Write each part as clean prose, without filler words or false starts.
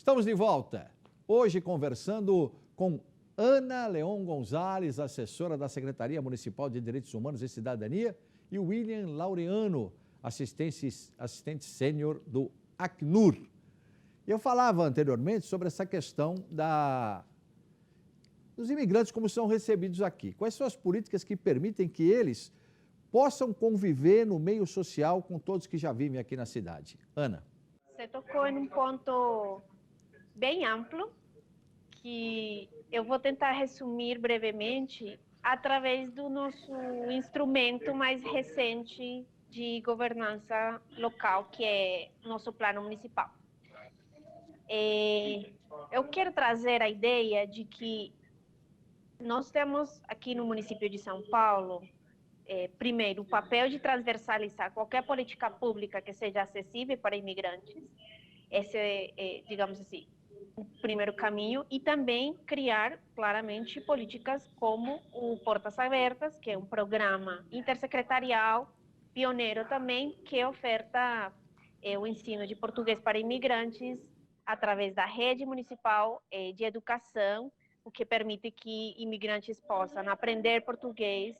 Estamos de volta, hoje conversando com Ana Leon Gonzalez, assessora da Secretaria Municipal de Direitos Humanos e Cidadania, e William Laureano, assistente sênior do Acnur. Eu falava anteriormente sobre essa questão dos imigrantes, como são recebidos aqui. Quais são as políticas que permitem que eles possam conviver no meio social com todos que já vivem aqui na cidade? Ana. Você tocou em um ponto bem amplo, que eu vou tentar resumir brevemente através do nosso instrumento mais recente de governança local, que é o nosso plano municipal. Eu quero trazer a ideia de que nós temos aqui no município de São Paulo, primeiro, o papel de transversalizar qualquer política pública que seja acessível para imigrantes. Esse é, digamos assim, o primeiro caminho, e também criar claramente políticas como o Portas Abertas, que é um programa intersecretarial, pioneiro também, que oferta o ensino de português para imigrantes através da rede municipal de educação, o que permite que imigrantes possam aprender português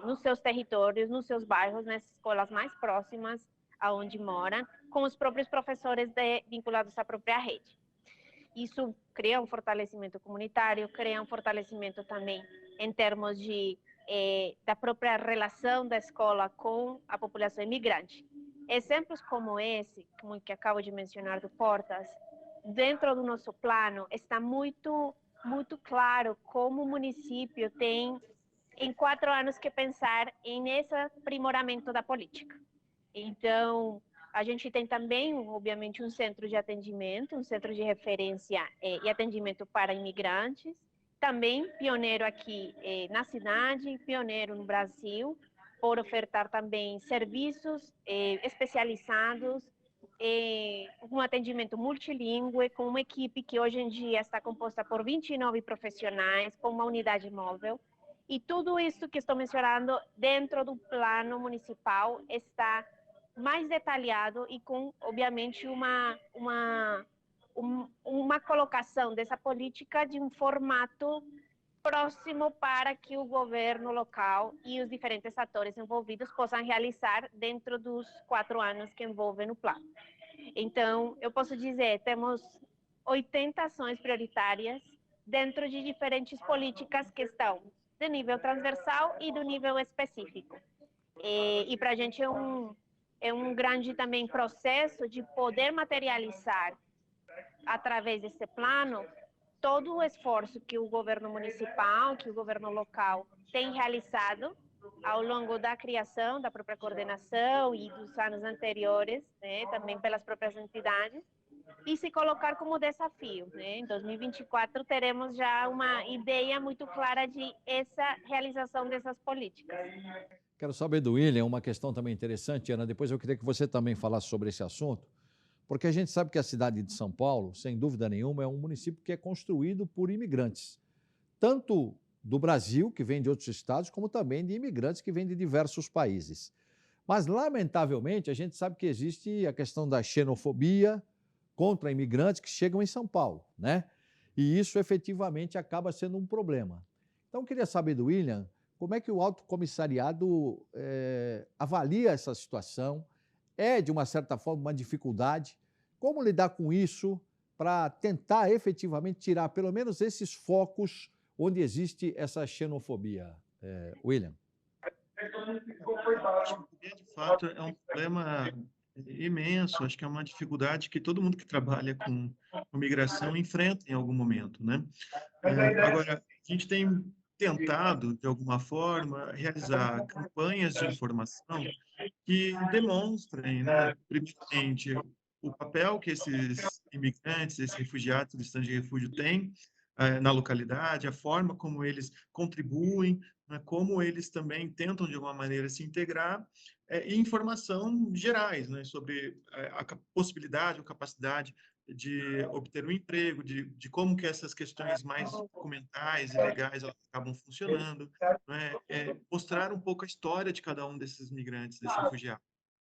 nos seus territórios, nos seus bairros, nas escolas mais próximas aonde moram, com os próprios professores vinculados à própria rede. Isso cria um fortalecimento comunitário, cria um fortalecimento também em termos da própria relação da escola com a população imigrante. Exemplos como esse, como que acabo de mencionar do Portas, dentro do nosso plano está muito claro como o município tem, em 4 anos, que pensar nesse aprimoramento da política. Então, a gente tem também, obviamente, um centro de atendimento, um centro de referência e atendimento para imigrantes, também pioneiro aqui na cidade, pioneiro no Brasil, por ofertar também serviços especializados, um atendimento multilingüe, com uma equipe que hoje em dia está composta por 29 profissionais, com uma unidade móvel. E tudo isso que estou mencionando dentro do plano municipal está mais detalhado e com, obviamente, uma colocação dessa política de um formato próximo para que o governo local e os diferentes atores envolvidos possam realizar dentro dos 4 anos que envolvem no plano. Então, eu posso dizer, temos 80 ações prioritárias dentro de diferentes políticas que estão de nível transversal e do nível específico. E para a gente é um grande também processo de poder materializar, através desse plano, todo o esforço que o governo municipal, que o governo local tem realizado ao longo da criação da própria coordenação e dos anos anteriores, né, também pelas próprias entidades, e se colocar como desafio, né? Em 2024 teremos já uma ideia muito clara de essa realização dessas políticas. Quero saber do William uma questão também interessante, Ana. Depois eu queria que você também falasse sobre esse assunto, porque a gente sabe que a cidade de São Paulo, sem dúvida nenhuma, é um município que é construído por imigrantes, tanto do Brasil, que vem de outros estados, como também de imigrantes que vêm de diversos países. Mas, lamentavelmente, a gente sabe que existe a questão da xenofobia contra imigrantes que chegam em São Paulo, né? E isso efetivamente acaba sendo um problema. Então, eu queria saber do William como é que o Alto Comissariado avalia essa situação. É, de uma certa forma, uma dificuldade. Como lidar com isso para tentar efetivamente tirar pelo menos esses focos onde existe essa xenofobia, William? De fato, é um problema imenso, acho que é uma dificuldade que todo mundo que trabalha com migração enfrenta em algum momento, né? Agora, a gente tem tentado, de alguma forma, realizar campanhas de informação que demonstrem, né, primeiramente, o papel que esses imigrantes, esses refugiados, estudantes de refúgio têm na localidade, a forma como eles contribuem, né, como eles também tentam, de alguma maneira, se integrar, e informação gerais, né, sobre a possibilidade ou capacidade de obter um emprego, de como que essas questões mais documentais e legais elas acabam funcionando, né, mostrar um pouco a história de cada um desses migrantes, desses refugiados,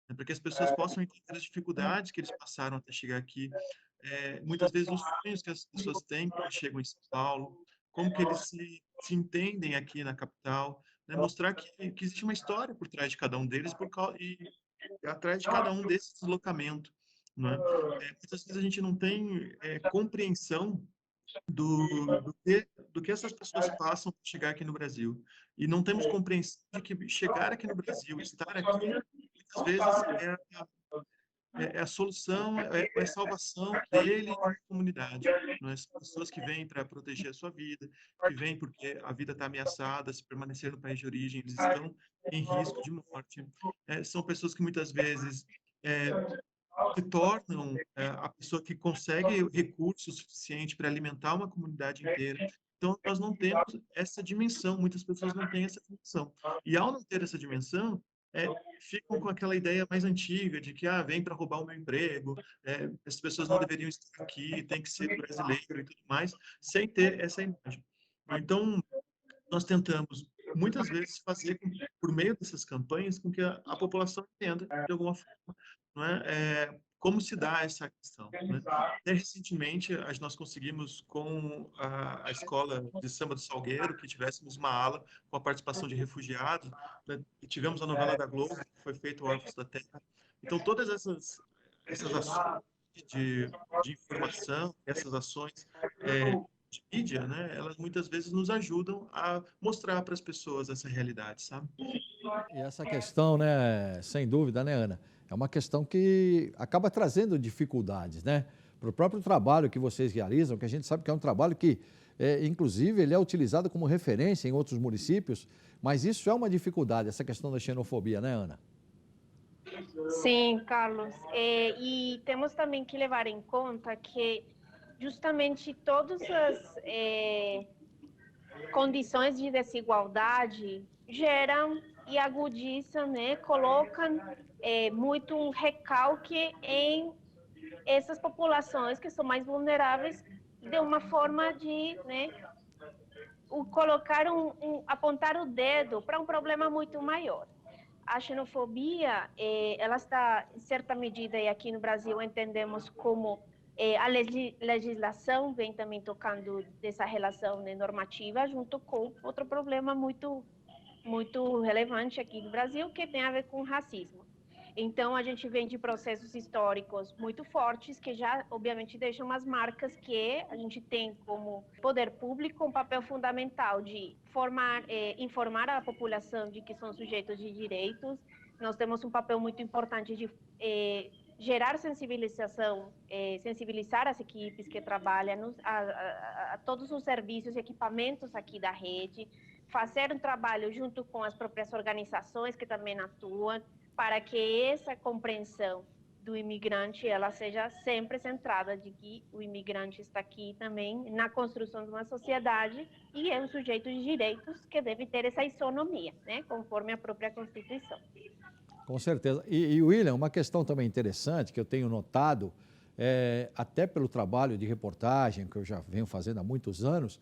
né, para que as pessoas possam entender as dificuldades que eles passaram até chegar aqui, muitas vezes os sonhos que as pessoas têm quando chegam em São Paulo, como que eles se entendem aqui na capital, né? Mostrar que existe uma história por trás de cada um deles e atrás de cada um desses deslocamentos, né? Muitas vezes a gente não tem compreensão do que essas pessoas passam para chegar aqui no Brasil. E não temos compreensão de que chegar aqui no Brasil, estar aqui, muitas vezes é a solução, é a salvação dele e da comunidade. Não é? As pessoas que vêm para proteger a sua vida, que vêm porque a vida está ameaçada, se permanecer no país de origem, eles estão em risco de morte. São pessoas que muitas vezes se tornam a pessoa que consegue recurso suficiente para alimentar uma comunidade inteira. Então, nós não temos essa dimensão, muitas pessoas não têm essa dimensão. E ao não ter essa dimensão, ficam com aquela ideia mais antiga de que vem para roubar o meu emprego, as pessoas não deveriam estar aqui, tem que ser brasileiro e tudo mais, sem ter essa imagem. Então, nós tentamos muitas vezes fazer por meio dessas campanhas com que a população entenda de alguma forma, não é? Como se dá essa questão, né? Até recentemente nós conseguimos com a escola de samba do Salgueiro que tivéssemos uma ala com a participação de refugiados, né? E tivemos a novela da Globo que foi feita Órfãos da Terra. Então todas essas ações de informação, essas ações de mídia, né, elas muitas vezes nos ajudam a mostrar para as pessoas essa realidade, sabe? E essa questão, né, sem dúvida, né, Ana, é uma questão que acaba trazendo dificuldades, né, para o próprio trabalho que vocês realizam, que a gente sabe que é um trabalho que, inclusive, ele é utilizado como referência em outros municípios, mas isso é uma dificuldade, essa questão da xenofobia, né, Ana? Sim, Carlos. E temos também que levar em conta que justamente todas as condições de desigualdade geram e agudizam, né, colocam muito um recalque em essas populações que são mais vulneráveis de uma forma de, né, colocar apontar o dedo para um problema muito maior. A xenofobia, ela está, em certa medida, e aqui no Brasil entendemos como a legislação vem também tocando dessa relação, né, normativa, junto com outro problema muito relevante aqui no Brasil, que tem a ver com racismo. Então, a gente vem de processos históricos muito fortes, que já, obviamente, deixam umas marcas que a gente tem como poder público um papel fundamental de informar a população de que são sujeitos de direitos. Nós temos um papel muito importante de gerar sensibilização, sensibilizar as equipes que trabalham a todos os serviços e equipamentos aqui da rede, fazer um trabalho junto com as próprias organizações que também atuam, para que essa compreensão do imigrante ela seja sempre centrada de que o imigrante está aqui também na construção de uma sociedade e é um sujeito de direitos que deve ter essa isonomia, né, conforme a própria Constituição. Com certeza. E William, uma questão também interessante que eu tenho notado, até pelo trabalho de reportagem que eu já venho fazendo há muitos anos,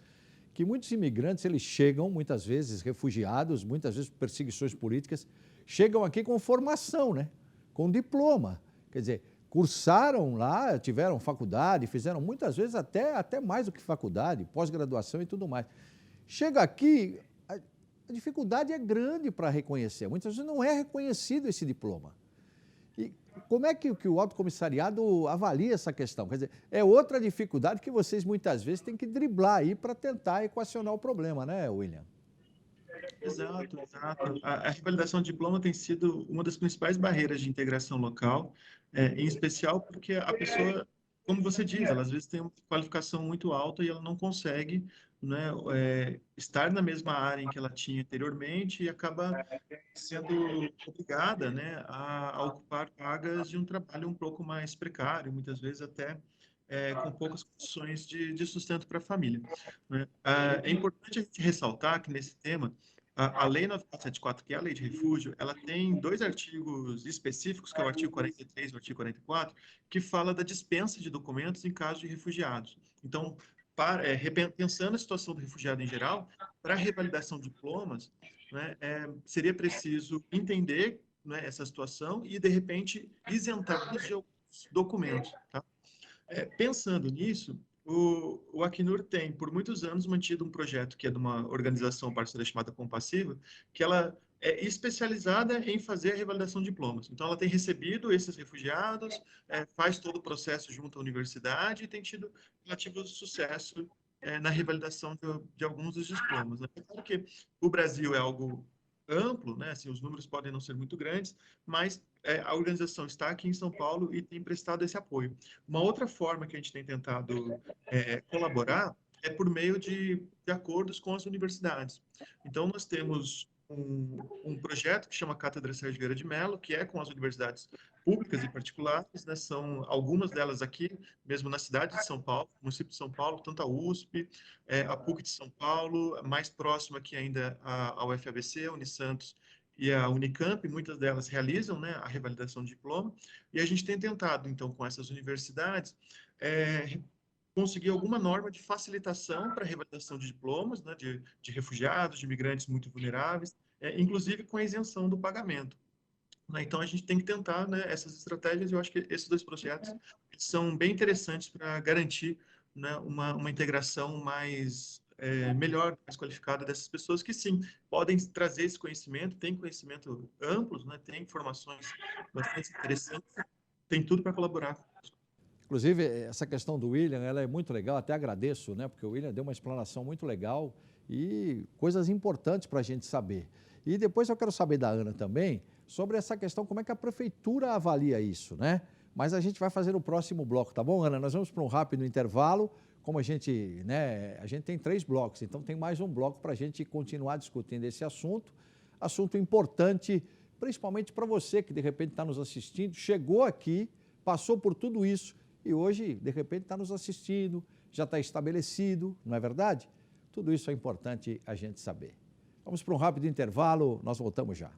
que muitos imigrantes eles chegam, muitas vezes refugiados, muitas vezes por perseguições políticas, chegam aqui com formação, né? Com diploma. Quer dizer, cursaram lá, tiveram faculdade, fizeram muitas vezes até mais do que faculdade, pós-graduação e tudo mais. Chega aqui, a dificuldade é grande para reconhecer. Muitas vezes não é reconhecido esse diploma. E como é que o Alto Comissariado avalia essa questão? Quer dizer, é outra dificuldade que vocês muitas vezes têm que driblar aí para tentar equacionar o problema, né, William? Exato, exato. A revalidação de diploma tem sido uma das principais barreiras de integração local, em especial porque a pessoa, como você diz, ela às vezes tem uma qualificação muito alta e ela não consegue, né, estar na mesma área em que ela tinha anteriormente e acaba sendo obrigada, né, a ocupar vagas de um trabalho um pouco mais precário, muitas vezes até com poucas condições de sustento para a família, né? É importante a gente ressaltar que nesse tema a Lei 9474, que é a Lei de Refúgio, ela tem dois artigos específicos, que é o artigo 43 e o artigo 44, que fala da dispensa de documentos em caso de refugiados. Então, repensando a situação do refugiado em geral, para a revalidação de diplomas, né, seria preciso entender, né, essa situação e, de repente, isentá-los de alguns documentos. Tá? Pensando nisso, o Acnur tem, por muitos anos, mantido um projeto que é de uma organização parceira chamada Compassiva, que ela é especializada em fazer a revalidação de diplomas. Então, ela tem recebido esses refugiados, faz todo o processo junto à universidade e tem tido relativo sucesso na revalidação de alguns dos diplomas, né? Claro que o Brasil é algo amplo, né? Assim, os números podem não ser muito grandes, mas a organização está aqui em São Paulo e tem prestado esse apoio. Uma outra forma que a gente tem tentado colaborar por meio de acordos com as universidades. Então, nós temos um projeto que chama Cátedra Sérgio Vieira de Mello, que é com as universidades públicas e particulares, né? São algumas delas aqui, mesmo na cidade de São Paulo, no município de São Paulo, tanto a USP, a PUC de São Paulo, mais próxima aqui ainda a UFABC, a Unisantos e a Unicamp, muitas delas realizam, né, a revalidação de diploma, e a gente tem tentado, então, com essas universidades, conseguir alguma norma de facilitação para a revalidação de diplomas, né, de refugiados, de imigrantes muito vulneráveis, inclusive com a isenção do pagamento. Né? Então, a gente tem que tentar, né, essas estratégias, e eu acho que esses dois projetos são bem interessantes para garantir, né, uma integração mais melhor, mais qualificada dessas pessoas que, sim, podem trazer esse conhecimento, têm conhecimento amplos, né, têm informações bastante interessantes, tem tudo para colaborar. Inclusive, essa questão do William, ela é muito legal, até agradeço, né? Porque o William deu uma explanação muito legal e coisas importantes para a gente saber. E depois eu quero saber da Ana também sobre essa questão, como é que a prefeitura avalia isso, né? Mas a gente vai fazer no próximo bloco, tá bom, Ana? Nós vamos para um rápido intervalo, como a gente tem 3 blocos, então tem mais um bloco para a gente continuar discutindo esse assunto importante, principalmente para você que de repente está nos assistindo, chegou aqui, passou por tudo isso, e hoje, de repente, está nos assistindo, já está estabelecido, não é verdade? Tudo isso é importante a gente saber. Vamos para um rápido intervalo, nós voltamos já.